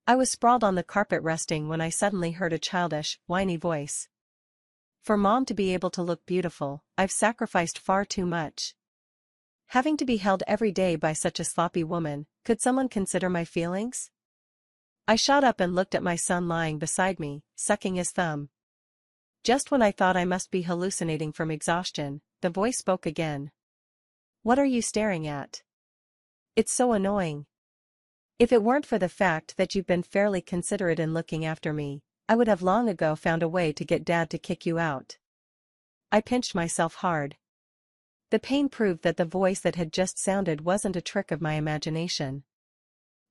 I was sprawled on the carpet resting when I suddenly heard a childish, whiny voice. For Mom to be able to look beautiful, I've sacrificed far too much. Having to be held every day by such a sloppy woman, could someone consider my feelings? I shot up and looked at my son lying beside me, sucking his thumb. Just when I thought I must be hallucinating from exhaustion, the voice spoke again. What are you staring at? It's so annoying. If it weren't for the fact that you've been fairly considerate in looking after me, I would have long ago found a way to get Dad to kick you out. I pinched myself hard. The pain proved that the voice that had just sounded wasn't a trick of my imagination.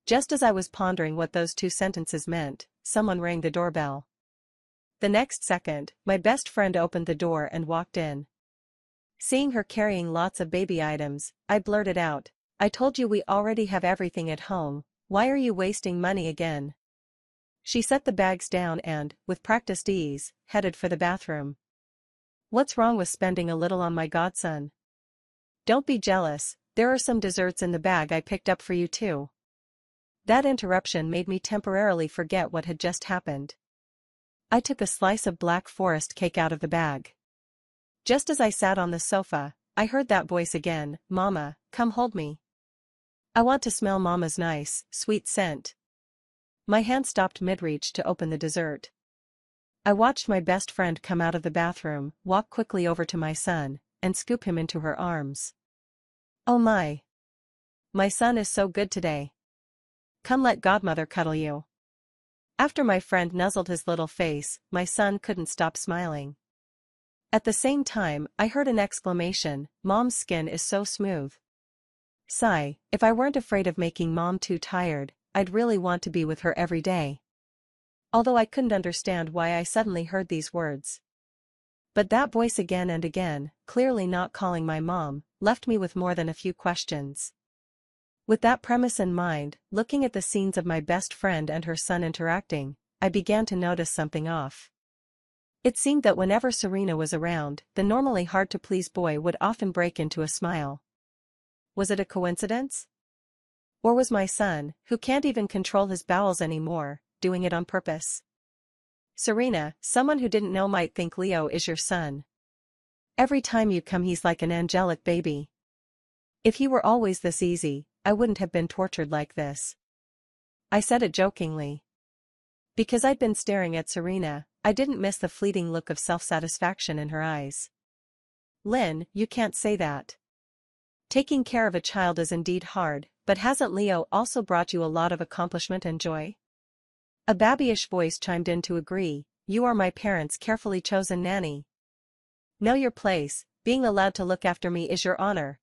Just as I was pondering what those two sentences meant, someone rang the doorbell. The next second, my best friend opened the door and walked in. Seeing her carrying lots of baby items, I blurted out, I told you we already have everything at home, why are you wasting money again? She set the bags down and, with practiced ease, headed for the bathroom. What's wrong with spending a little on my godson? Don't be jealous, there are some desserts in the bag I picked up for you too. That interruption made me temporarily forget what had just happened. I took a slice of Black Forest cake out of the bag. Just as I sat on the sofa, I heard that voice again, Mama, come hold me. I want to smell Mama's nice, sweet scent. My hand stopped mid-reach to open the dessert. I watched my best friend come out of the bathroom, walk quickly over to my son, and scoop him into her arms. Oh my! My son is so good today. Come let Godmother cuddle you. After my friend nuzzled his little face, my son couldn't stop smiling. At the same time, I heard an exclamation, Mom's skin is so smooth. Sigh, if I weren't afraid of making Mom too tired, I'd really want to be with her every day. Although I couldn't understand why I suddenly heard these words. But that voice again and again, clearly not calling my mom, left me with more than a few questions. With that premise in mind, looking at the scenes of my best friend and her son interacting, I began to notice something off. It seemed that whenever Serena was around, the normally hard-to-please boy would often break into a smile. Was it a coincidence? Or was my son, who can't even control his bowels anymore, doing it on purpose? Serena, someone who didn't know might think Leo is your son. Every time you come he's like an angelic baby. If he were always this easy, I wouldn't have been tortured like this. I said it jokingly. Because I'd been staring at Serena, I didn't miss the fleeting look of self-satisfaction in her eyes. Lynn, you can't say that. Taking care of a child is indeed hard, but hasn't Leo also brought you a lot of accomplishment and joy? A babyish voice chimed in to agree, you are my parents' carefully chosen nanny. Know your place, being allowed to look after me is your honor.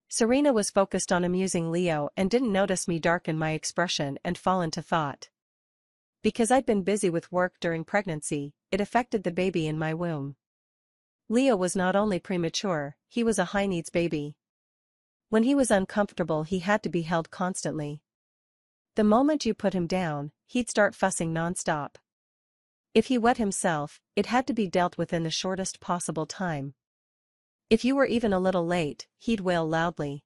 Serena was focused on amusing Leo and didn't notice me darken my expression and fall into thought. Because I'd been busy with work during pregnancy, it affected the baby in my womb. Leo was not only premature, he was a high-needs baby. When he was uncomfortable he had to be held constantly. The moment you put him down, he'd start fussing non-stop. If he wet himself, it had to be dealt with in the shortest possible time. If you were even a little late, he'd wail loudly.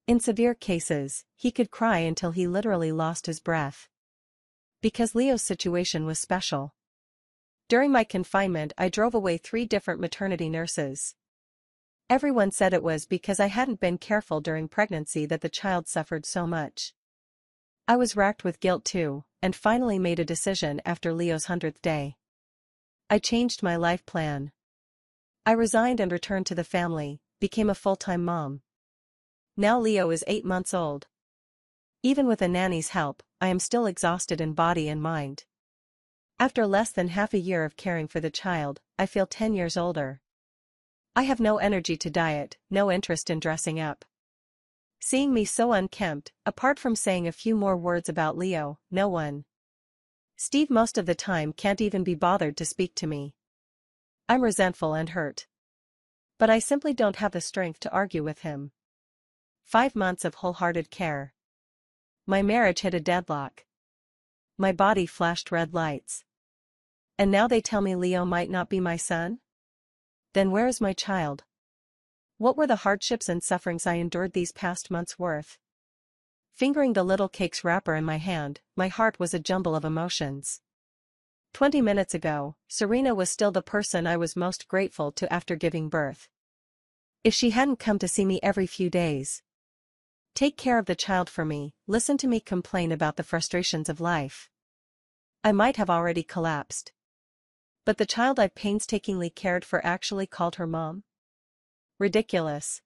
In severe cases, he could cry until he literally lost his breath. Because Leo's situation was special. During my confinement I drove away 3 different maternity nurses. Everyone said it was because I hadn't been careful during pregnancy that the child suffered so much. I was racked with guilt too, and finally made a decision after Leo's 100th day. I changed my life plan. I resigned and returned to the family, became a full-time mom. Now Leo is 8 months old. Even with a nanny's help, I am still exhausted in body and mind. After less than half a year of caring for the child, I feel 10 years older. I have no energy to diet, no interest in dressing up. Seeing me so unkempt, apart from saying a few more words about Leo, no one. Steve most of the time can't even be bothered to speak to me. I'm resentful and hurt. But I simply don't have the strength to argue with him. 5 months of wholehearted care. My marriage hit a deadlock. My body flashed red lights. And now they tell me Leo might not be my son? Then where is my child? What were the hardships and sufferings I endured these past months worth? Fingering the little cake's wrapper in my hand, my heart was a jumble of emotions. 20 minutes ago, Serena was still the person I was most grateful to after giving birth. If she hadn't come to see me every few days, take care of the child for me, listen to me complain about the frustrations of life, I might have already collapsed. But the child I've painstakingly cared for actually called her mom? Ridiculous.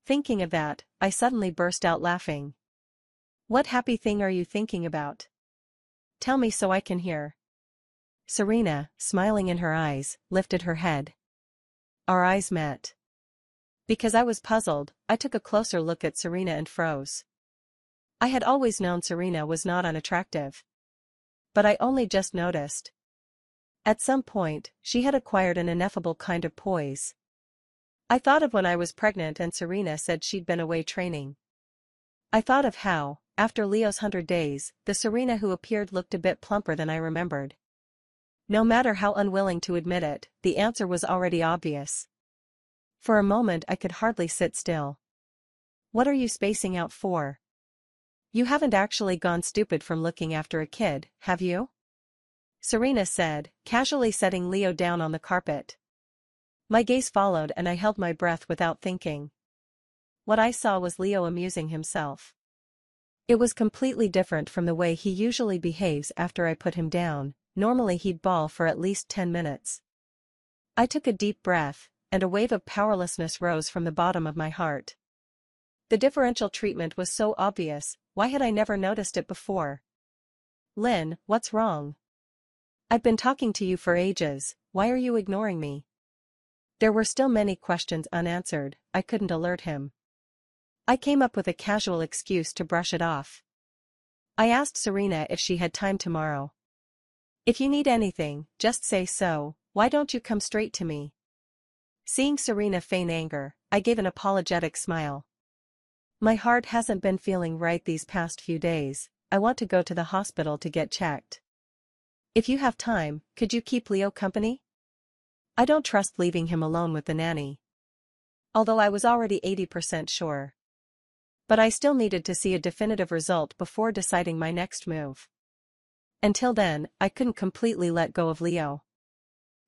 Thinking of that, I suddenly burst out laughing. What happy thing are you thinking about? Tell me so I can hear. Serena, smiling in her eyes, lifted her head. Our eyes met. Because I was puzzled, I took a closer look at Serena and froze. I had always known Serena was not unattractive. But I only just noticed. At some point, she had acquired an ineffable kind of poise. I thought of when I was pregnant and Serena said she'd been away training. I thought of how, after Leo's 100 days, the Serena who appeared looked a bit plumper than I remembered. No matter how unwilling to admit it, the answer was already obvious. For a moment I could hardly sit still. What are you spacing out for? You haven't actually gone stupid from looking after a kid, have you? Serena said, casually setting Leo down on the carpet. My gaze followed and I held my breath without thinking. What I saw was Leo amusing himself. It was completely different from the way he usually behaves after I put him down. Normally he'd bawl for at least 10 minutes. I took a deep breath, and a wave of powerlessness rose from the bottom of my heart. The differential treatment was so obvious, why had I never noticed it before? Lynn, what's wrong? I've been talking to you for ages, why are you ignoring me? There were still many questions unanswered, I couldn't alert him. I came up with a casual excuse to brush it off. I asked Serena if she had time tomorrow. If you need anything, just say so, why don't you come straight to me? Seeing Serena feign anger, I gave an apologetic smile. My heart hasn't been feeling right these past few days, I want to go to the hospital to get checked. If you have time, could you keep Leo company? I don't trust leaving him alone with the nanny. Although I was already 80% sure. But I still needed to see a definitive result before deciding my next move. Until then, I couldn't completely let go of Leo.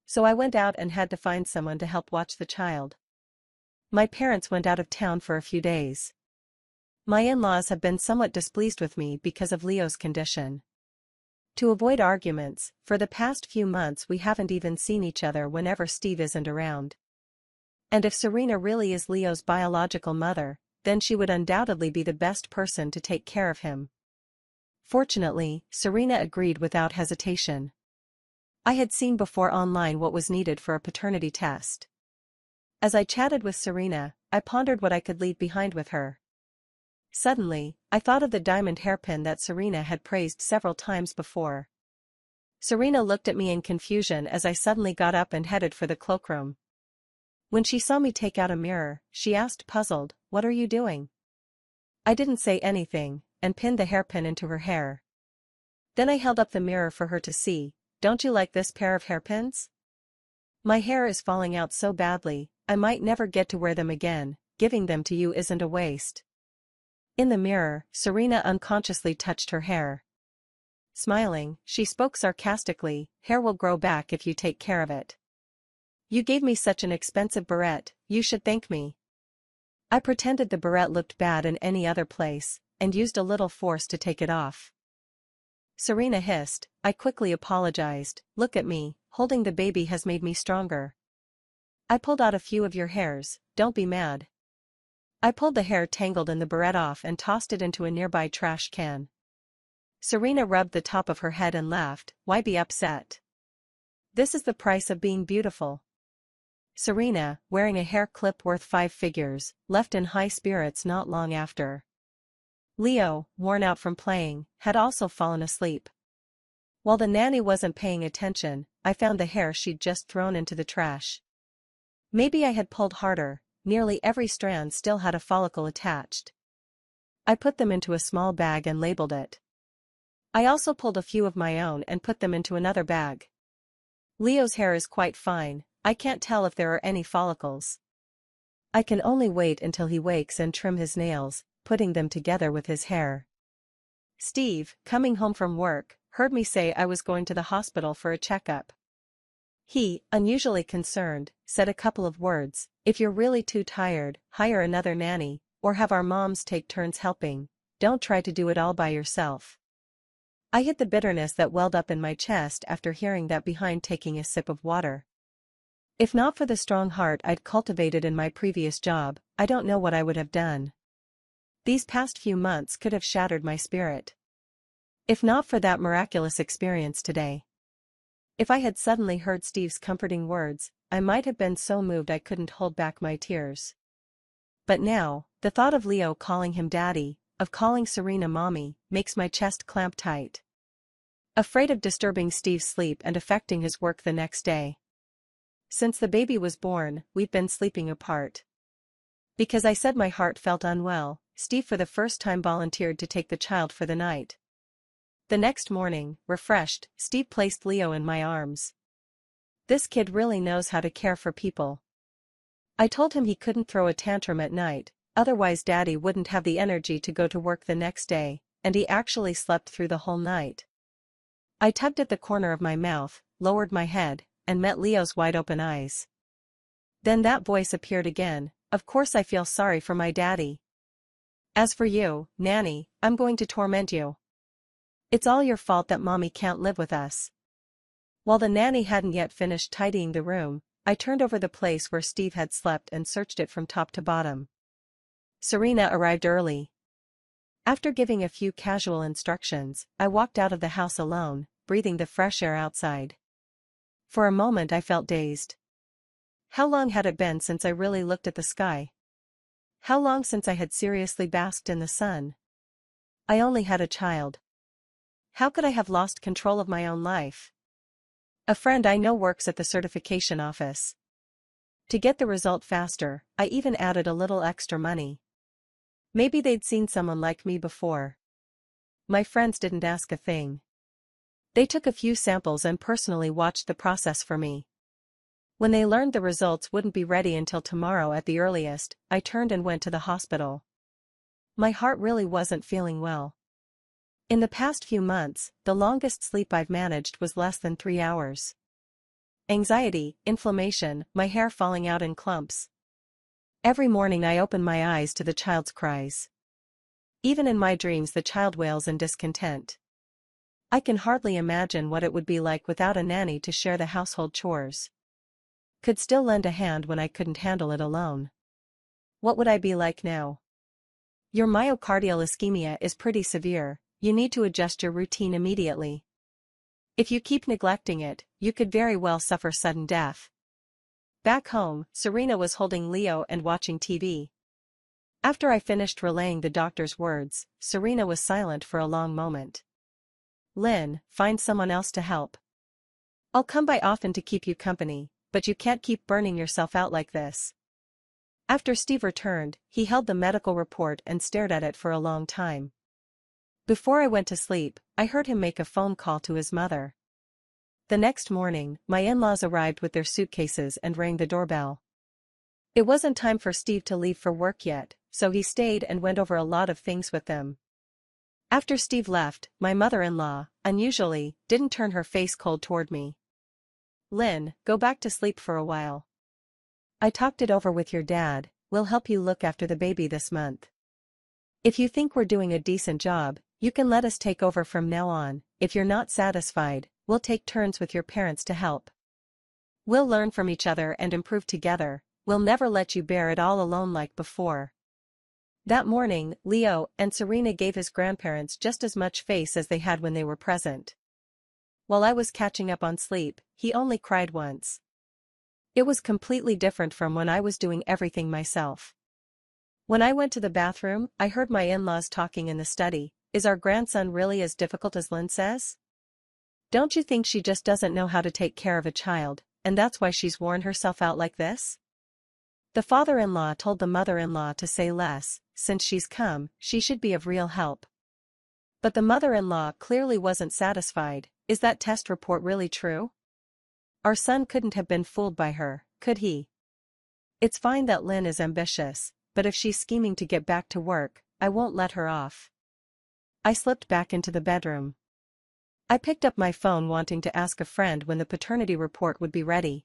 So I went out and had to find someone to help watch the child. My parents went out of town for a few days. My in-laws have been somewhat displeased with me because of Leo's condition. To avoid arguments, for the past few months we haven't even seen each other whenever Steve isn't around. And if Serena really is Leo's biological mother, then she would undoubtedly be the best person to take care of him. Fortunately, Serena agreed without hesitation. I had seen before online what was needed for a paternity test. As I chatted with Serena, I pondered what I could leave behind with her. Suddenly, I thought of the diamond hairpin that Serena had praised several times before. Serena looked at me in confusion as I suddenly got up and headed for the cloakroom. When she saw me take out a mirror, she asked puzzled, "What are you doing?" I didn't say anything, and pinned the hairpin into her hair. Then I held up the mirror for her to see. Don't you like this pair of hairpins? My hair is falling out so badly, I might never get to wear them again, giving them to you isn't a waste. In the mirror, Serena unconsciously touched her hair. Smiling, she spoke sarcastically, hair will grow back if you take care of it. You gave me such an expensive barrette, you should thank me. I pretended the barrette looked bad in any other place, and used a little force to take it off. Serena hissed, I quickly apologized, look at me, holding the baby has made me stronger. I pulled out a few of your hairs, don't be mad. I pulled the hair tangled in the barrette off and tossed it into a nearby trash can. Serena rubbed the top of her head and laughed, why be upset? This is the price of being beautiful. Serena, wearing a hair clip worth 5 figures, left in high spirits not long after. Leo, worn out from playing, had also fallen asleep. While the nanny wasn't paying attention, I found the hair she'd just thrown into the trash. Maybe I had pulled harder, nearly every strand still had a follicle attached. I put them into a small bag and labeled it. I also pulled a few of my own and put them into another bag. Leo's hair is quite fine, I can't tell if there are any follicles. I can only wait until he wakes and trim his nails, putting them together with his hair. Steve, coming home from work, heard me say I was going to the hospital for a checkup. He, unusually concerned, said a couple of words: "If you're really too tired, hire another nanny, or have our moms take turns helping. Don't try to do it all by yourself." I hid the bitterness that welled up in my chest after hearing that behind taking a sip of water. If not for the strong heart I'd cultivated in my previous job, I don't know what I would have done. These past few months could have shattered my spirit. If not for that miraculous experience today. If I had suddenly heard Steve's comforting words, I might have been so moved I couldn't hold back my tears. But now, the thought of Leo calling him daddy, of calling Serena mommy, makes my chest clamp tight. Afraid of disturbing Steve's sleep and affecting his work the next day. Since the baby was born, we've been sleeping apart. Because I said my heart felt unwell, Steve for the first time volunteered to take the child for the night. The next morning, refreshed, Steve placed Leo in my arms. This kid really knows how to care for people. I told him he couldn't throw a tantrum at night, otherwise Daddy wouldn't have the energy to go to work the next day, and he actually slept through the whole night. I tugged at the corner of my mouth, lowered my head, and met Leo's wide-open eyes. Then that voice appeared again: "Of course I feel sorry for my daddy. As for you, Nanny, I'm going to torment you. It's all your fault that Mommy can't live with us." While the nanny hadn't yet finished tidying the room, I turned over the place where Steve had slept and searched it from top to bottom. Serena arrived early. After giving a few casual instructions, I walked out of the house alone, breathing the fresh air outside. For a moment I felt dazed. How long had it been since I really looked at the sky? How long since I had seriously basked in the sun? I only had a child. How could I have lost control of my own life? A friend I know works at the certification office. To get the result faster, I even added a little extra money. Maybe they'd seen someone like me before. My friends didn't ask a thing. They took a few samples and personally watched the process for me. When they learned the results wouldn't be ready until tomorrow at the earliest, I turned and went to the hospital. My heart really wasn't feeling well. In the past few months, the longest sleep I've managed was less than 3 hours. Anxiety, inflammation, my hair falling out in clumps. Every morning I open my eyes to the child's cries. Even in my dreams the child wails in discontent. I can hardly imagine what it would be like without a nanny to share the household chores. Could still lend a hand when I couldn't handle it alone. What would I be like now? Your myocardial ischemia is pretty severe. You need to adjust your routine immediately. If you keep neglecting it, you could very well suffer sudden death. Back home, Serena was holding Leo and watching TV. After I finished relaying the doctor's words, Serena was silent for a long moment. "Lynn, find someone else to help. I'll come by often to keep you company, but you can't keep burning yourself out like this." After Steve returned, he held the medical report and stared at it for a long time. Before I went to sleep, I heard him make a phone call to his mother. The next morning, my in-laws arrived with their suitcases and rang the doorbell. It wasn't time for Steve to leave for work yet, so he stayed and went over a lot of things with them. After Steve left, my mother-in-law, unusually, didn't turn her face cold toward me. "Lynn, go back to sleep for a while. I talked it over with your dad. We'll help you look after the baby this month. If you think we're doing a decent job, you can let us take over from now on. If you're not satisfied, we'll take turns with your parents to help. We'll learn from each other and improve together. We'll never let you bear it all alone like before." That morning, Leo and Serena gave his grandparents just as much face as they had when they were present. While I was catching up on sleep, he only cried once. It was completely different from when I was doing everything myself. When I went to the bathroom, I heard my in-laws talking in the study. "Is our grandson really as difficult as Lynn says? Don't you think she just doesn't know how to take care of a child, and that's why she's worn herself out like this?" The father-in-law told the mother-in-law to say less. Since she's come, she should be of real help. But the mother-in-law clearly wasn't satisfied. "Is that test report really true? Our son couldn't have been fooled by her, could he? It's fine that Lynn is ambitious, but if she's scheming to get back to work, I won't let her off. I slipped back into the bedroom. I picked up my phone wanting to ask a friend when the paternity report would be ready.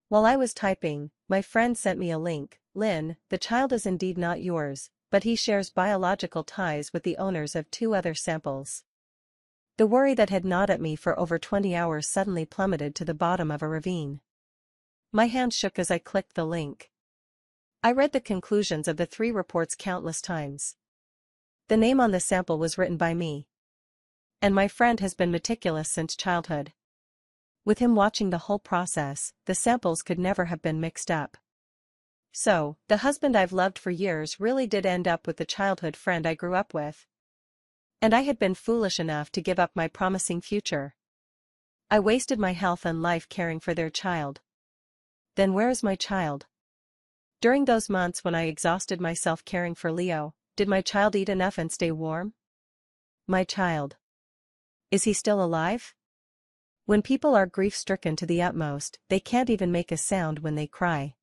While I was typing, my friend sent me a link. Lynn, the child is indeed not yours, but he shares biological ties with the owners of 2 other samples. The worry that had gnawed at me for over 20 hours suddenly plummeted to the bottom of a ravine. My hand shook as I clicked the link. I read the conclusions of the 3 reports countless times. The name on the sample was written by me. And my friend has been meticulous since childhood. With him watching the whole process, the samples could never have been mixed up. So, the husband I've loved for years really did end up with the childhood friend I grew up with. And I had been foolish enough to give up my promising future. I wasted my health and life caring for their child. Then where is my child? During those months when I exhausted myself caring for Leo, did my child eat enough and stay warm? My child. Is he still alive? When people are grief-stricken to the utmost, they can't even make a sound when they cry.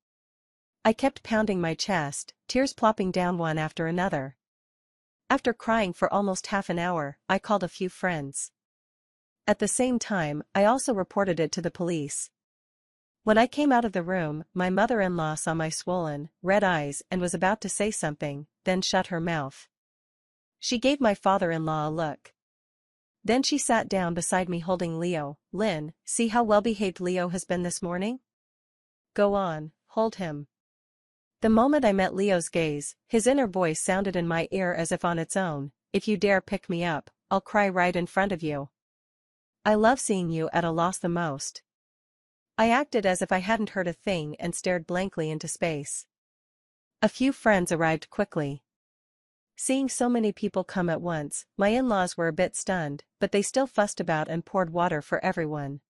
I kept pounding my chest, tears plopping down one after another. After crying for almost half an hour, I called a few friends. At the same time, I also reported it to the police. When I came out of the room, my mother-in-law saw my swollen, red eyes and was about to say something, then shut her mouth. She gave my father-in-law a look. Then she sat down beside me holding Leo. Lynn, see how well-behaved Leo has been this morning? Go on, hold him. The moment I met Leo's gaze, his inner voice sounded in my ear as if on its own, if you dare pick me up, I'll cry right in front of you. I love seeing you at a loss the most. I acted as if I hadn't heard a thing and stared blankly into space. A few friends arrived quickly. Seeing so many people come at once, my in-laws were a bit stunned, but they still fussed about and poured water for everyone.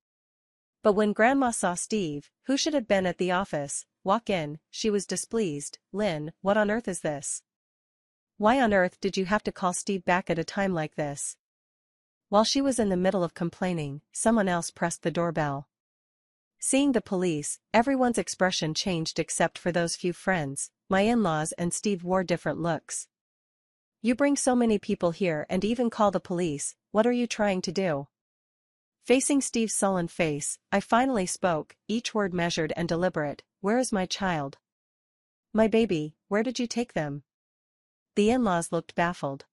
But when Grandma saw Steve, who should have been at the office, walk in, she was displeased. Lynn, what on earth is this? Why on earth did you have to call Steve back at a time like this? While she was in the middle of complaining, someone else pressed the doorbell. Seeing the police, everyone's expression changed except for those few friends. My in-laws and Steve wore different looks. You bring so many people here and even call the police, what are you trying to do? Facing Steve's sullen face, I finally spoke, each word measured and deliberate. Where is my child? My baby, where did you take them? The in-laws looked baffled.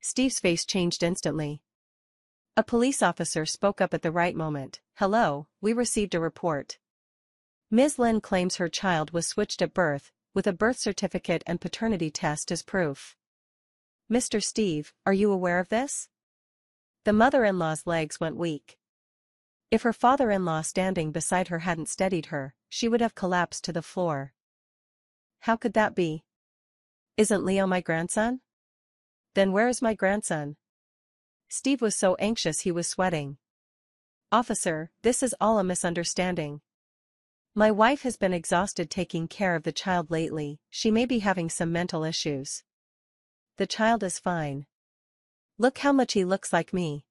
Steve's face changed instantly. A police officer spoke up at the right moment. Hello, we received a report. Ms. Lynn claims her child was switched at birth, with a birth certificate and paternity test as proof. Mr. Steve, are you aware of this? The mother-in-law's legs went weak. If her father-in-law standing beside her hadn't steadied her, she would have collapsed to the floor. How could that be? Isn't Leo my grandson? Then where is my grandson? Steve was so anxious he was sweating. Officer, this is all a misunderstanding. My wife has been exhausted taking care of the child lately, she may be having some mental issues. The child is fine. Look how much he looks like me.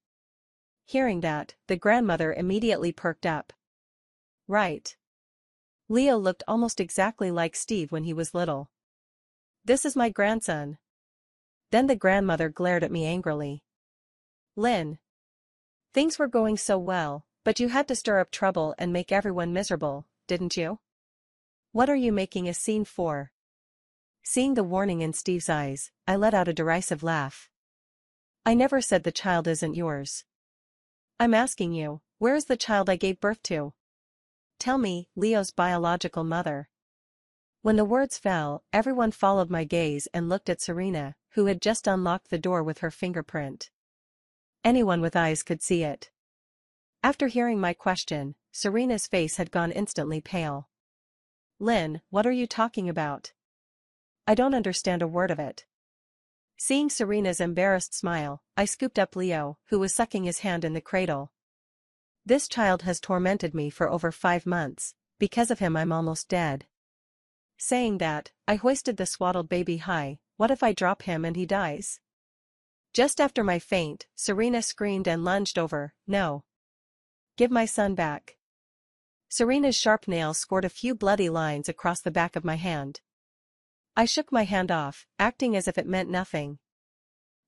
Hearing that, the grandmother immediately perked up. Right. Leo looked almost exactly like Steve when he was little. This is my grandson. Then the grandmother glared at me angrily. Lynn. Things were going so well, but you had to stir up trouble and make everyone miserable, didn't you? What are you making a scene for? Seeing the warning in Steve's eyes, I let out a derisive laugh. I never said the child isn't yours. I'm asking you, where is the child I gave birth to? Tell me, Leo's biological mother. When the words fell, everyone followed my gaze and looked at Serena, who had just unlocked the door with her fingerprint. Anyone with eyes could see it. After hearing my question, Serena's face had gone instantly pale. Lynn, what are you talking about? I don't understand a word of it. Seeing Serena's embarrassed smile, I scooped up Leo, who was sucking his hand in the cradle. This child has tormented me for over 5 months, because of him I'm almost dead. Saying that, I hoisted the swaddled baby high. What if I drop him and he dies? Just after my faint, Serena screamed and lunged over. No. Give my son back. Serena's sharp nails scored a few bloody lines across the back of my hand. I shook my hand off, acting as if it meant nothing.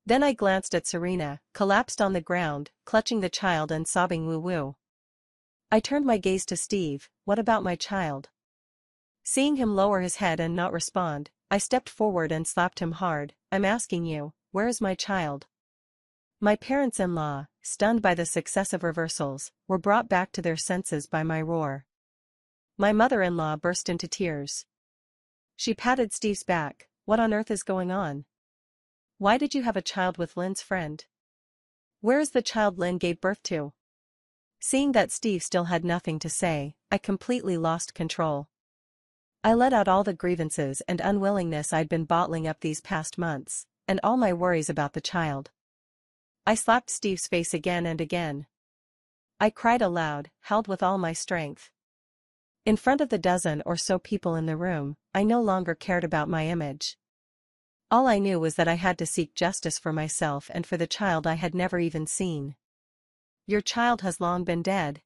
Then I glanced at Serena, collapsed on the ground, clutching the child and sobbing woo-woo. I turned my gaze to Steve. What about my child? Seeing him lower his head and not respond, I stepped forward and slapped him hard. I'm asking you, where is my child? My parents-in-law, stunned by the successive reversals, were brought back to their senses by my roar. My mother-in-law burst into tears. She patted Steve's back. What on earth is going on? Why did you have a child with Lynn's friend? Where is the child Lynn gave birth to? Seeing that Steve still had nothing to say, I completely lost control. I let out all the grievances and unwillingness I'd been bottling up these past months, and all my worries about the child. I slapped Steve's face again and again. I cried aloud, held with all my strength. In front of the dozen or so people in the room, I no longer cared about my image. All I knew was that I had to seek justice for myself and for the child I had never even seen. Your child has long been dead.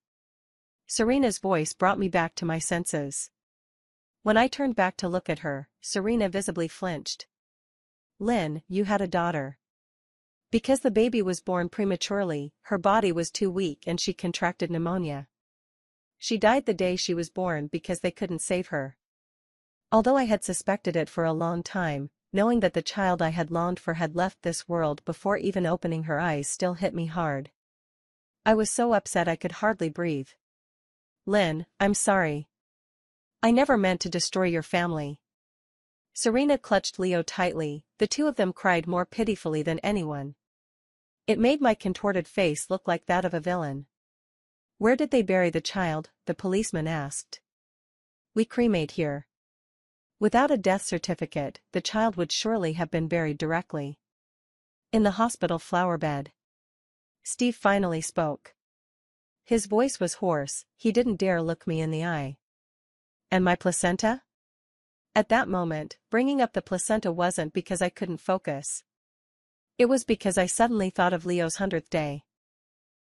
Serena's voice brought me back to my senses. When I turned back to look at her, Serena visibly flinched. Lynn, you had a daughter. Because the baby was born prematurely, her body was too weak and she contracted pneumonia. She died the day she was born because they couldn't save her. Although I had suspected it for a long time, knowing that the child I had longed for had left this world before even opening her eyes still hit me hard. I was so upset I could hardly breathe. Lynn, I'm sorry. I never meant to destroy your family. Serena clutched Leo tightly, the two of them cried more pitifully than anyone. It made my contorted face look like that of a villain. Where did they bury the child? The policeman asked. We cremate here. Without a death certificate, the child would surely have been buried directly. In the hospital flower bed. Steve finally spoke. His voice was hoarse, he didn't dare look me in the eye. And my placenta? At that moment, bringing up the placenta wasn't because I couldn't focus. It was because I suddenly thought of Leo's 100th day.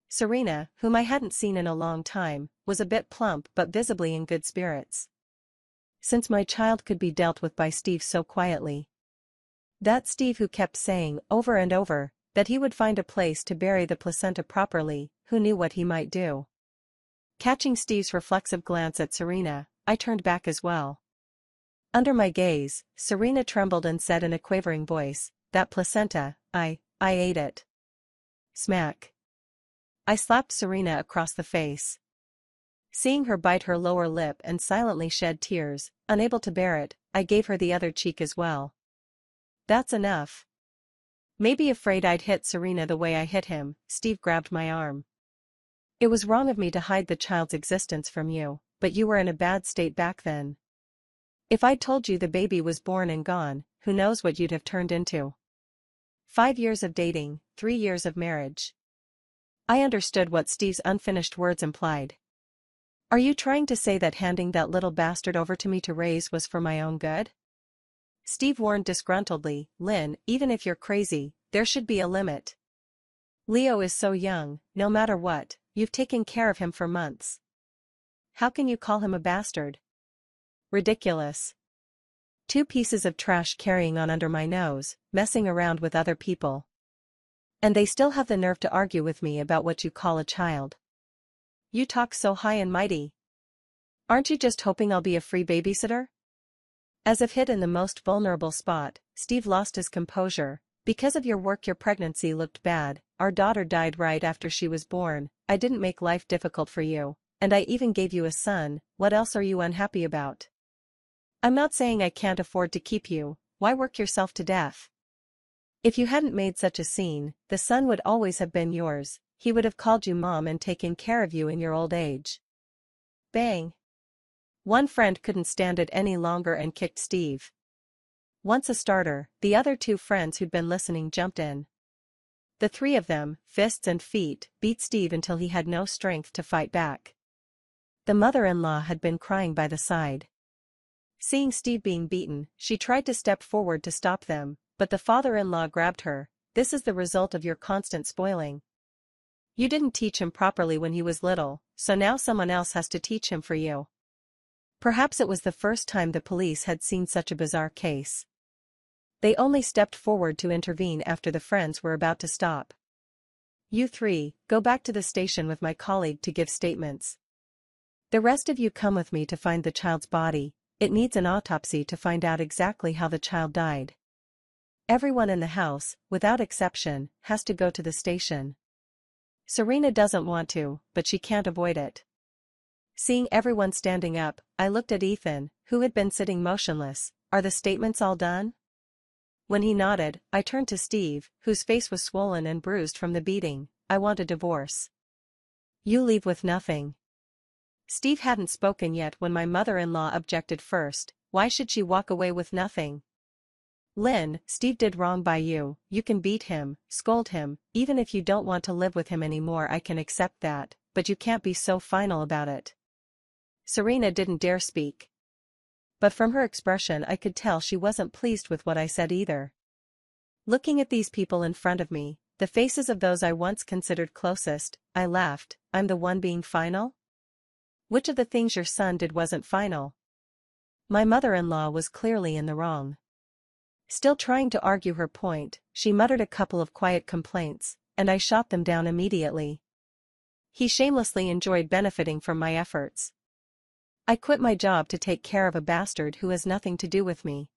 Serena, whom I hadn't seen in a long time, was a bit plump but visibly in good spirits. Since my child could be dealt with by Steve so quietly. That Steve who kept saying, over and over, that he would find a place to bury the placenta properly, who knew what he might do. Catching Steve's reflexive glance at Serena, I turned back as well. Under my gaze, Serena trembled and said in a quavering voice, that placenta, I ate it. Smack. I slapped Serena across the face. Seeing her bite her lower lip and silently shed tears, unable to bear it, I gave her the other cheek as well. That's enough. Maybe afraid I'd hit Serena the way I hit him, Steve grabbed my arm. It was wrong of me to hide the child's existence from you, but you were in a bad state back then. If I'd told you the baby was born and gone, who knows what you'd have turned into. 5 years of dating, 3 years of marriage. I understood what Steve's unfinished words implied. Are you trying to say that handing that little bastard over to me to raise was for my own good? Steve warned disgruntledly, Lynn, even if you're crazy, there should be a limit. Leo is so young, no matter what, you've taken care of him for months. How can you call him a bastard? Ridiculous. 2 pieces of trash carrying on under my nose, messing around with other people. And they still have the nerve to argue with me about what you call a child. You talk so high and mighty. Aren't you just hoping I'll be a free babysitter? As if hit in the most vulnerable spot, Steve lost his composure. Because of your work your pregnancy looked bad, our daughter died right after she was born, I didn't make life difficult for you, and I even gave you a son, what else are you unhappy about? I'm not saying I can't afford to keep you, why work yourself to death? If you hadn't made such a scene, the son would always have been yours, he would have called you mom and taken care of you in your old age. Bang. One friend couldn't stand it any longer and kicked Steve. Once a starter, the other 2 friends who'd been listening jumped in. The 3 of them, fists and feet, beat Steve until he had no strength to fight back. The mother-in-law had been crying by the side. Seeing Steve being beaten, she tried to step forward to stop them, but the father-in-law grabbed her. This is the result of your constant spoiling. You didn't teach him properly when he was little, so now someone else has to teach him for you. Perhaps it was the first time the police had seen such a bizarre case. They only stepped forward to intervene after the friends were about to stop. "You three, go back to the station with my colleague to give statements. The rest of you come with me to find the child's body. It needs an autopsy to find out exactly how the child died. Everyone in the house, without exception, has to go to the station. Serena doesn't want to, but she can't avoid it." Seeing everyone standing up, I looked at Ethan, who had been sitting motionless. "Are the statements all done?" When he nodded, I turned to Steve, whose face was swollen and bruised from the beating. "I want a divorce." "You leave with nothing." Steve hadn't spoken yet when my mother-in-law objected first. "Why should she walk away with nothing?" "Lynn, Steve did wrong by you. You can beat him, scold him, even if you don't want to live with him anymore. I can accept that, but you can't be so final about it." Serena didn't dare speak. But from her expression I could tell she wasn't pleased with what I said either. Looking at these people in front of me, the faces of those I once considered closest, I laughed. "I'm the one being final? Which of the things your son did wasn't final?" My mother-in-law was clearly in the wrong. Still trying to argue her point, she muttered a couple of quiet complaints, and I shot them down immediately. He shamelessly enjoyed benefiting from my efforts. I quit my job to take care of a bastard who has nothing to do with me.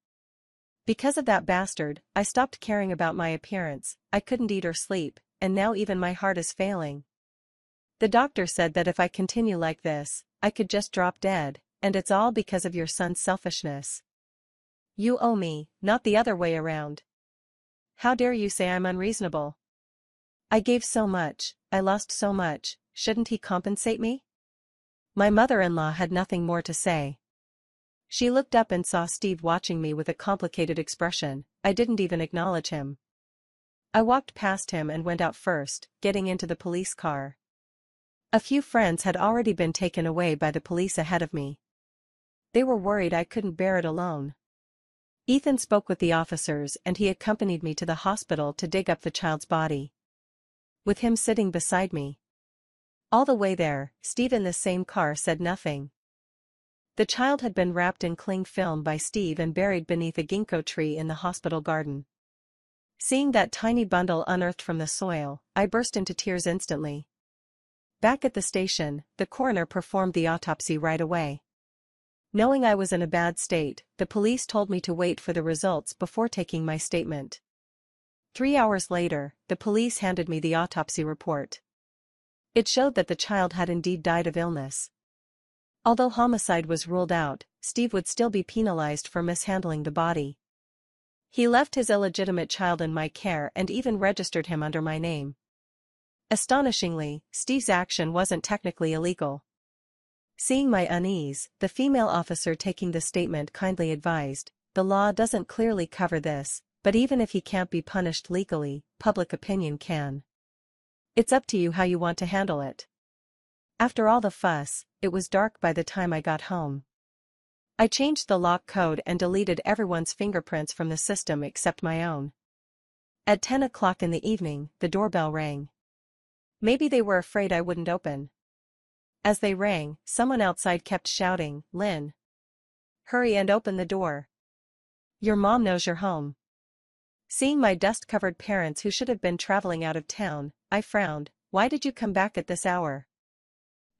Because of that bastard, I stopped caring about my appearance. I couldn't eat or sleep, and now even my heart is failing. The doctor said that if I continue like this, I could just drop dead, and it's all because of your son's selfishness. You owe me, not the other way around. How dare you say I'm unreasonable? I gave so much, I lost so much, shouldn't he compensate me?" My mother-in-law had nothing more to say. She looked up and saw Steve watching me with a complicated expression. I didn't even acknowledge him. I walked past him and went out first, getting into the police car. A few friends had already been taken away by the police ahead of me. They were worried I couldn't bear it alone. Ethan spoke with the officers and he accompanied me to the hospital to dig up the child's body. With him sitting beside me. All the way there, Steve in the same car said nothing. The child had been wrapped in cling film by Steve and buried beneath a ginkgo tree in the hospital garden. Seeing that tiny bundle unearthed from the soil, I burst into tears instantly. Back at the station, the coroner performed the autopsy right away. Knowing I was in a bad state, the police told me to wait for the results before taking my statement. 3 hours later, the police handed me the autopsy report. It showed that the child had indeed died of illness. Although homicide was ruled out, Steve would still be penalized for mishandling the body. He left his illegitimate child in my care and even registered him under my name. Astonishingly, Steve's action wasn't technically illegal. Seeing my unease, the female officer taking the statement kindly advised, "The law doesn't clearly cover this, but even if he can't be punished legally, public opinion can. It's up to you how you want to handle it." After all the fuss, it was dark by the time I got home. I changed the lock code and deleted everyone's fingerprints from the system except my own. At 10 o'clock in the evening, the doorbell rang. Maybe they were afraid I wouldn't open. As they rang, someone outside kept shouting, "Lynn! Hurry and open the door. Your mom knows you're home." Seeing my dust-covered parents who should have been traveling out of town, I frowned. "Why did you come back at this hour?"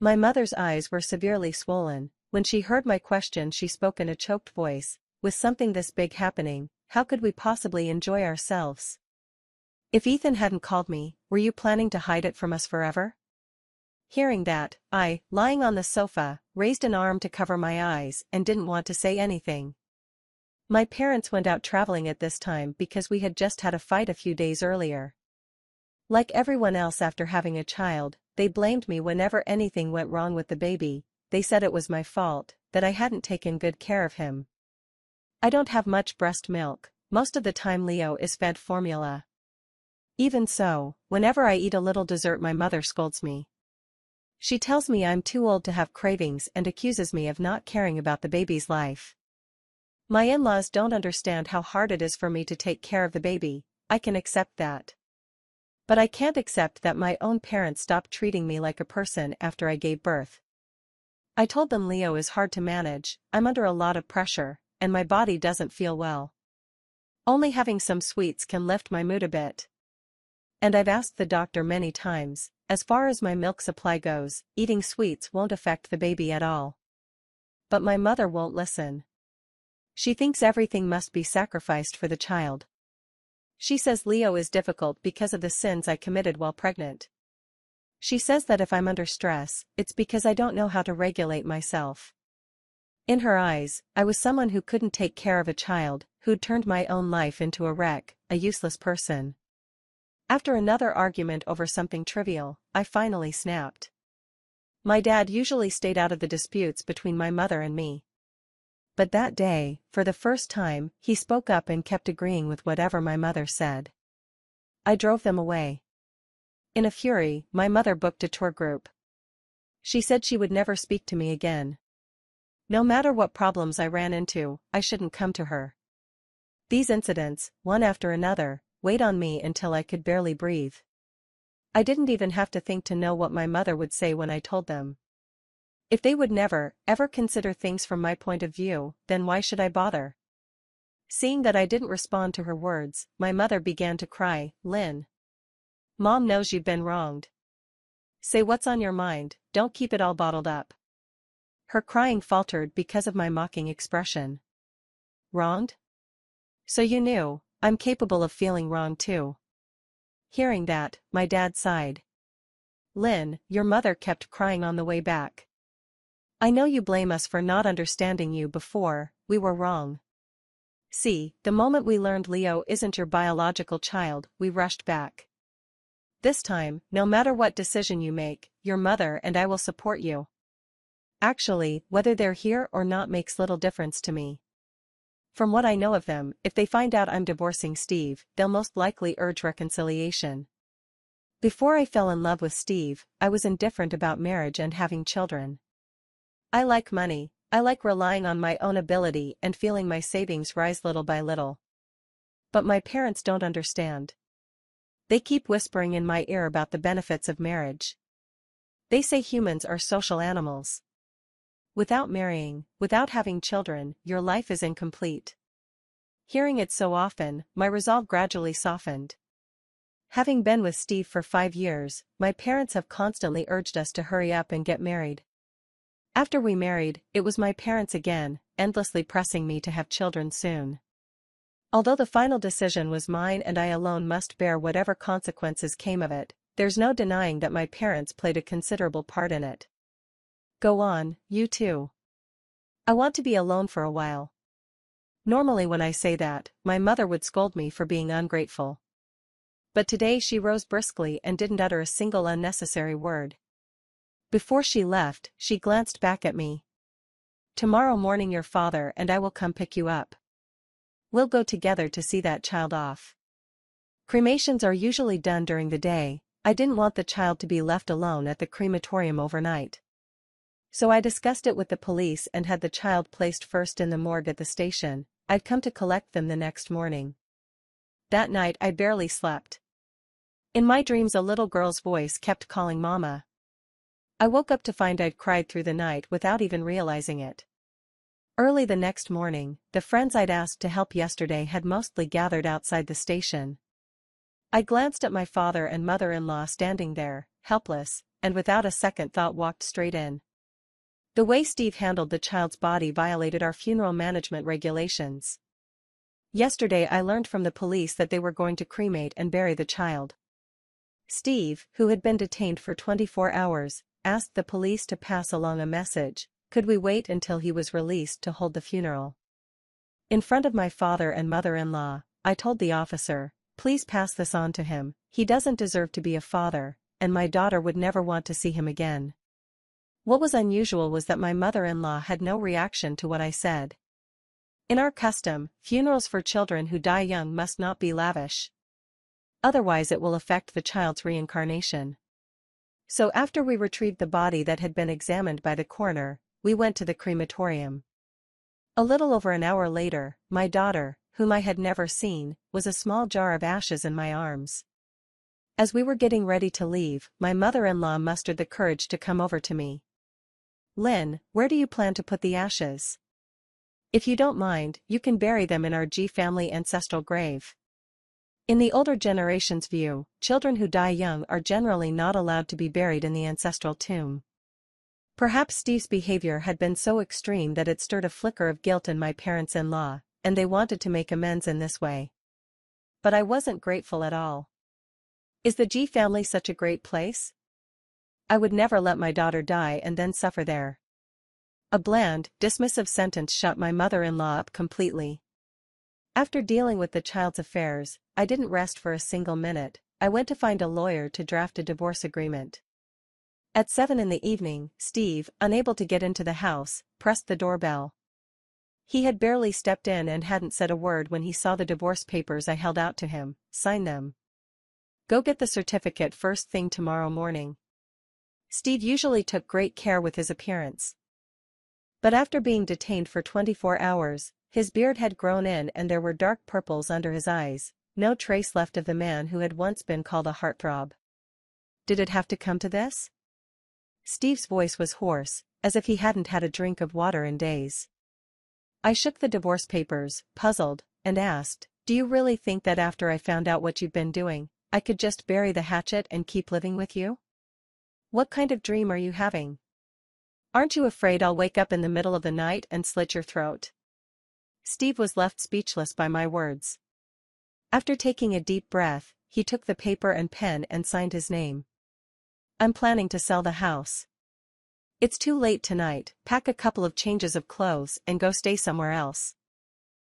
My mother's eyes were severely swollen. When she heard my question she spoke in a choked voice. "With something this big happening, how could we possibly enjoy ourselves? If Ethan hadn't called me, were you planning to hide it from us forever?" Hearing that, I, lying on the sofa, raised an arm to cover my eyes and didn't want to say anything. My parents went out traveling at this time because we had just had a fight a few days earlier. Like everyone else after having a child, they blamed me whenever anything went wrong with the baby. They said it was my fault, that I hadn't taken good care of him. I don't have much breast milk, most of the time Leo is fed formula. Even so, whenever I eat a little dessert my mother scolds me. She tells me I'm too old to have cravings and accuses me of not caring about the baby's life. My in-laws don't understand how hard it is for me to take care of the baby. I can accept that. But I can't accept that my own parents stopped treating me like a person after I gave birth. I told them Leo is hard to manage, I'm under a lot of pressure, and my body doesn't feel well. Only having some sweets can lift my mood a bit. And I've asked the doctor many times, as far as my milk supply goes, eating sweets won't affect the baby at all. But my mother won't listen. She thinks everything must be sacrificed for the child. She says Leo is difficult because of the sins I committed while pregnant. She says that if I'm under stress, it's because I don't know how to regulate myself. In her eyes, I was someone who couldn't take care of a child, who'd turned my own life into a wreck, a useless person. After another argument over something trivial, I finally snapped. My dad usually stayed out of the disputes between my mother and me. But that day, for the first time, he spoke up and kept agreeing with whatever my mother said. I drove them away. In a fury, my mother booked a tour group. She said she would never speak to me again. No matter what problems I ran into, I shouldn't come to her. These incidents, one after another, weighed on me until I could barely breathe. I didn't even have to think to know what my mother would say when I told them. If they would never, ever consider things from my point of view, then why should I bother? Seeing that I didn't respond to her words, my mother began to cry, "Lynn. Mom knows you've been wronged. Say what's on your mind, don't keep it all bottled up." Her crying faltered because of my mocking expression. Wronged? So you knew, I'm capable of feeling wrong too. Hearing that, my dad sighed. Lynn, your mother kept crying on the way back. I know you blame us for not understanding you before, we were wrong. See, the moment we learned Leo isn't your biological child, we rushed back. This time, no matter what decision you make, your mother and I will support you. Actually, whether they're here or not makes little difference to me. From what I know of them, if they find out I'm divorcing Steve, they'll most likely urge reconciliation. Before I fell in love with Steve, I was indifferent about marriage and having children. I like money, I like relying on my own ability and feeling my savings rise little by little. But my parents don't understand. They keep whispering in my ear about the benefits of marriage. They say humans are social animals. Without marrying, without having children, your life is incomplete. Hearing it so often, my resolve gradually softened. Having been with Steve for 5 years, my parents have constantly urged us to hurry up and get married. After we married, it was my parents again, endlessly pressing me to have children soon. Although the final decision was mine and I alone must bear whatever consequences came of it, there's no denying that my parents played a considerable part in it. Go on, you too. I want to be alone for a while. Normally when I say that, my mother would scold me for being ungrateful. But today she rose briskly and didn't utter a single unnecessary word. Before she left, she glanced back at me. Tomorrow morning your father and I will come pick you up. We'll go together to see that child off. Cremations are usually done during the day. I didn't want the child to be left alone at the crematorium overnight. So I discussed it with the police and had the child placed first in the morgue at the station. I'd come to collect them the next morning. That night I barely slept. In my dreams a little girl's voice kept calling Mama. I woke up to find I'd cried through the night without even realizing it. Early the next morning, the friends I'd asked to help yesterday had mostly gathered outside the station. I glanced at my father and mother-in-law standing there, helpless, and without a second thought walked straight in. The way Steve handled the child's body violated our funeral management regulations. Yesterday I learned from the police that they were going to cremate and bury the child. Steve, who had been detained for 24 hours, asked the police to pass along a message. Could we wait until he was released to hold the funeral? In front of my father and mother-in-law, I told the officer, please pass this on to him, he doesn't deserve to be a father, and my daughter would never want to see him again. What was unusual was that my mother-in-law had no reaction to what I said. In our custom, funerals for children who die young must not be lavish. Otherwise it will affect the child's reincarnation. So after we retrieved the body that had been examined by the coroner, we went to the crematorium. A little over an hour later, my daughter, whom I had never seen, was a small jar of ashes in my arms. As we were getting ready to leave, my mother-in-law mustered the courage to come over to me. Lynn, where do you plan to put the ashes? If you don't mind, you can bury them in our G family ancestral grave. In the older generation's view, children who die young are generally not allowed to be buried in the ancestral tomb. Perhaps Steve's behavior had been so extreme that it stirred a flicker of guilt in my parents-in-law, and they wanted to make amends in this way. But I wasn't grateful at all. Is the G family such a great place? I would never let my daughter die and then suffer there. A bland, dismissive sentence shut my mother-in-law up completely. After dealing with the child's affairs, I didn't rest for a single minute. I went to find a lawyer to draft a divorce agreement. At 7 in the evening, Steve, unable to get into the house, pressed the doorbell. He had barely stepped in and hadn't said a word when he saw the divorce papers I held out to him. Sign them. Go get the certificate first thing tomorrow morning. Steve usually took great care with his appearance. But after being detained for 24 hours, his beard had grown in and there were dark purples under his eyes, no trace left of the man who had once been called a heartthrob. Did it have to come to this? Steve's voice was hoarse, as if he hadn't had a drink of water in days. I shook the divorce papers, puzzled, and asked, "Do you really think that after I found out what you've been doing, I could just bury the hatchet and keep living with you? What kind of dream are you having? Aren't you afraid I'll wake up in the middle of the night and slit your throat?" Steve was left speechless by my words. After taking a deep breath, he took the paper and pen and signed his name. "I'm planning to sell the house. It's too late tonight, pack a couple of changes of clothes and go stay somewhere else.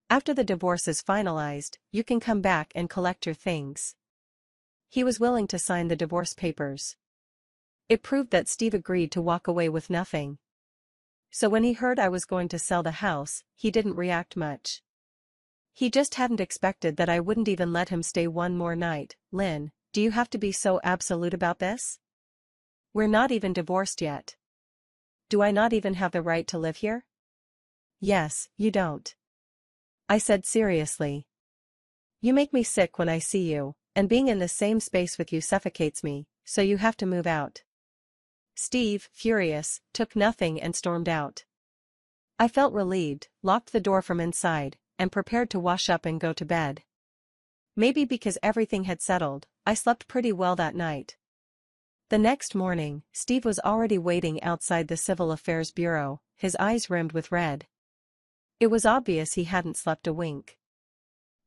After the divorce is finalized, you can come back and collect your things." He was willing to sign the divorce papers. It proved that Steve agreed to walk away with nothing. So when he heard I was going to sell the house, he didn't react much. He just hadn't expected that I wouldn't even let him stay one more night. "Lynn, do you have to be so absolute about this? We're not even divorced yet. Do I not even have the right to live here?" "Yes, you don't," I said seriously. "You make me sick when I see you, and being in the same space with you suffocates me, so you have to move out." Steve, furious, took nothing and stormed out. I felt relieved, locked the door from inside, and prepared to wash up and go to bed. Maybe because everything had settled, I slept pretty well that night. The next morning, Steve was already waiting outside the Civil Affairs Bureau, his eyes rimmed with red. It was obvious he hadn't slept a wink.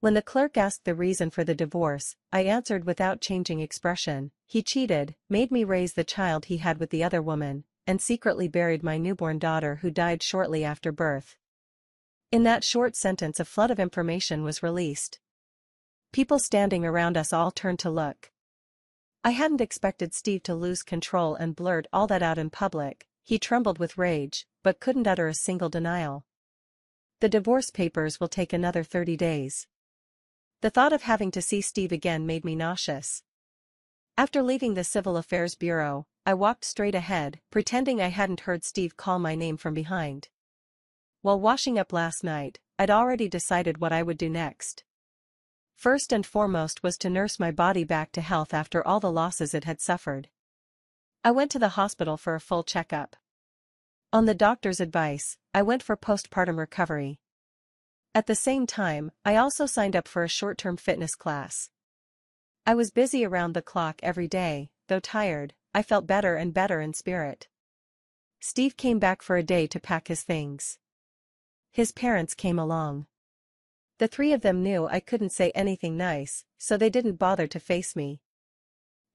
When the clerk asked the reason for the divorce, I answered without changing expression. He cheated, made me raise the child he had with the other woman, and secretly buried my newborn daughter who died shortly after birth. In that short sentence a flood of information was released. People standing around us all turned to look. I hadn't expected Steve to lose control and blurt all that out in public. He trembled with rage, but couldn't utter a single denial. The divorce papers will take another 30 days. The thought of having to see Steve again made me nauseous. After leaving the Civil Affairs Bureau, I walked straight ahead, pretending I hadn't heard Steve call my name from behind. While washing up last night, I'd already decided what I would do next. First and foremost was to nurse my body back to health after all the losses it had suffered. I went to the hospital for a full checkup. On the doctor's advice, I went for postpartum recovery. At the same time, I also signed up for a short-term fitness class. I was busy around the clock every day. Though tired, I felt better and better in spirit. Steve came back for a day to pack his things. His parents came along. The three of them knew I couldn't say anything nice, so they didn't bother to face me.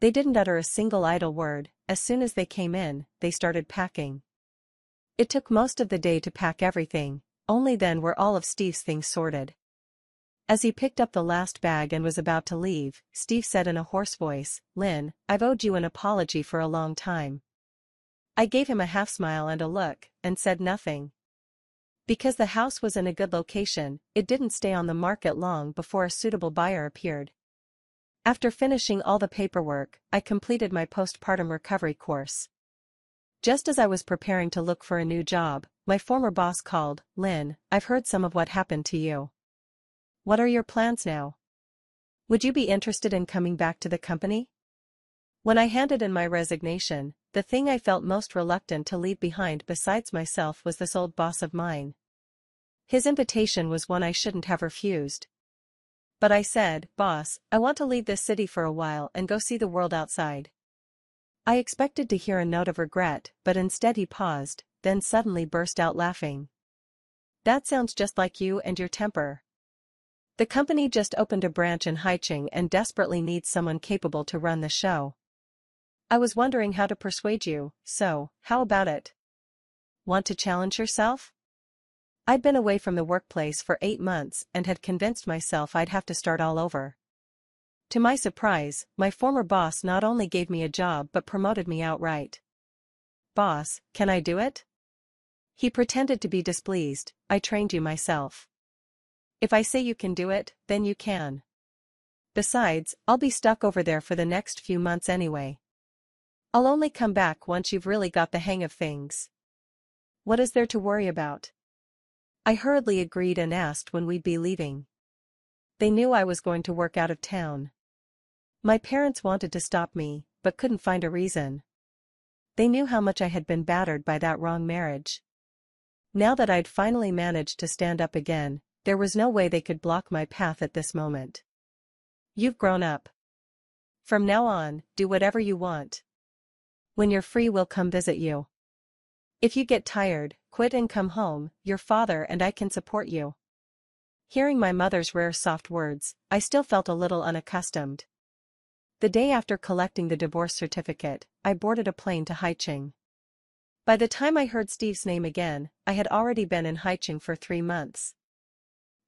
They didn't utter a single idle word. As soon as they came in, they started packing. It took most of the day to pack everything. Only then were all of Steve's things sorted. As he picked up the last bag and was about to leave, Steve said in a hoarse voice, "Lynn, I've owed you an apology for a long time." I gave him a half smile and a look, and said nothing. Because the house was in a good location, it didn't stay on the market long before a suitable buyer appeared. After finishing all the paperwork, I completed my postpartum recovery course. Just as I was preparing to look for a new job, my former boss called. "Lynn, I've heard some of what happened to you. What are your plans now? Would you be interested in coming back to the company?" When I handed in my resignation, the thing I felt most reluctant to leave behind besides myself was this old boss of mine. His invitation was one I shouldn't have refused. But I said, "Boss, I want to leave this city for a while and go see the world outside." I expected to hear a note of regret, but instead he paused, then suddenly burst out laughing. "That sounds just like you and your temper. The company just opened a branch in Haicheng and desperately needs someone capable to run the show. I was wondering how to persuade you, so, how about it? Want to challenge yourself?" I'd been away from the workplace for 8 months and had convinced myself I'd have to start all over. To my surprise, my former boss not only gave me a job but promoted me outright. "Boss, can I do it?" He pretended to be displeased. "I trained you myself. If I say you can do it, then you can. Besides, I'll be stuck over there for the next few months anyway. I'll only come back once you've really got the hang of things. What is there to worry about?" I hurriedly agreed and asked when we'd be leaving. They knew I was going to work out of town. My parents wanted to stop me, but couldn't find a reason. They knew how much I had been battered by that wrong marriage. Now that I'd finally managed to stand up again, there was no way they could block my path at this moment. "You've grown up. From now on, do whatever you want. When you're free, we'll come visit you. If you get tired, quit and come home, your father and I can support you." Hearing my mother's rare soft words, I still felt a little unaccustomed. The day after collecting the divorce certificate, I boarded a plane to Haicheng. By the time I heard Steve's name again, I had already been in Haicheng for 3 months.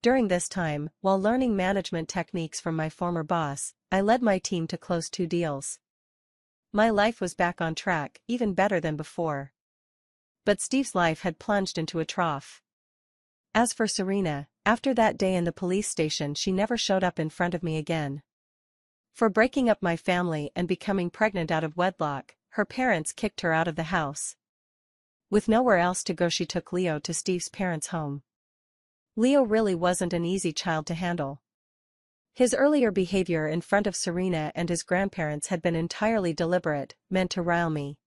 During this time, while learning management techniques from my former boss, I led my team to close 2 deals. My life was back on track, even better than before. But Steve's life had plunged into a trough. As for Serena, after that day in the police station, she never showed up in front of me again. For breaking up my family and becoming pregnant out of wedlock, her parents kicked her out of the house. With nowhere else to go, she took Leo to Steve's parents' home. Leo really wasn't an easy child to handle. His earlier behavior in front of Serena and his grandparents had been entirely deliberate, meant to rile me.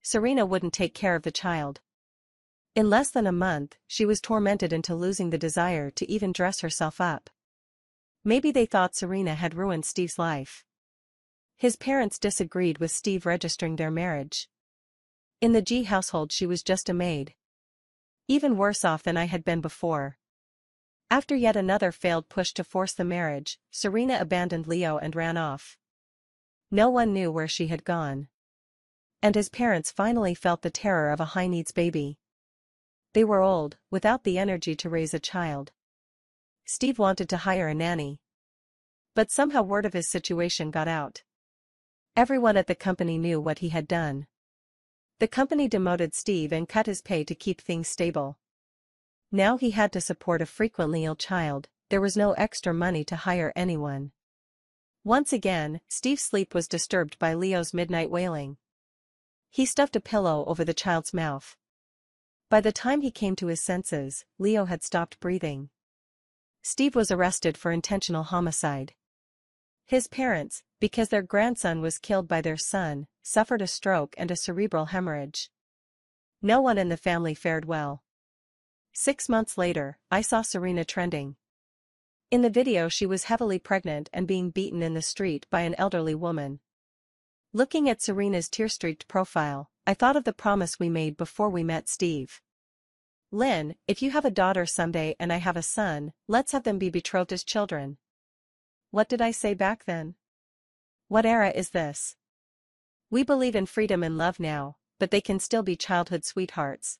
Serena wouldn't take care of the child. In less than a month, she was tormented into losing the desire to even dress herself up. Maybe they thought Serena had ruined Steve's life. His parents disagreed with Steve registering their marriage. In the G household, she was just a maid. Even worse off than I had been before. After yet another failed push to force the marriage, Serena abandoned Leo and ran off. No one knew where she had gone. And his parents finally felt the terror of a high-needs baby. They were old, without the energy to raise a child. Steve wanted to hire a nanny. But somehow word of his situation got out. Everyone at the company knew what he had done. The company demoted Steve and cut his pay to keep things stable. Now he had to support a frequently ill child. There was no extra money to hire anyone. Once again, Steve's sleep was disturbed by Leo's midnight wailing. He stuffed a pillow over the child's mouth. By the time he came to his senses, Leo had stopped breathing. Steve was arrested for intentional homicide. His parents, because their grandson was killed by their son, suffered a stroke and a cerebral hemorrhage. No one in the family fared well. 6 months later, I saw Serena trending. In the video, she was heavily pregnant and being beaten in the street by an elderly woman. Looking at Serena's tear-streaked profile, I thought of the promise we made before we met Steve. "Lynn, if you have a daughter someday and I have a son, let's have them be betrothed as children." What did I say back then? What era is this? We believe in freedom and love now, but they can still be childhood sweethearts.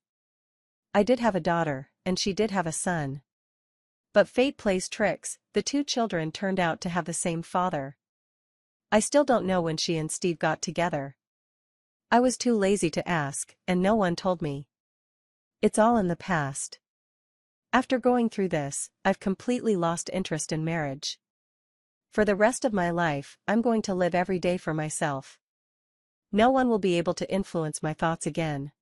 I did have a daughter, and she did have a son. But fate plays tricks. The 2 children turned out to have the same father. I still don't know when she and Steve got together. I was too lazy to ask, and no one told me. It's all in the past. After going through this, I've completely lost interest in marriage. For the rest of my life, I'm going to live every day for myself. No one will be able to influence my thoughts again.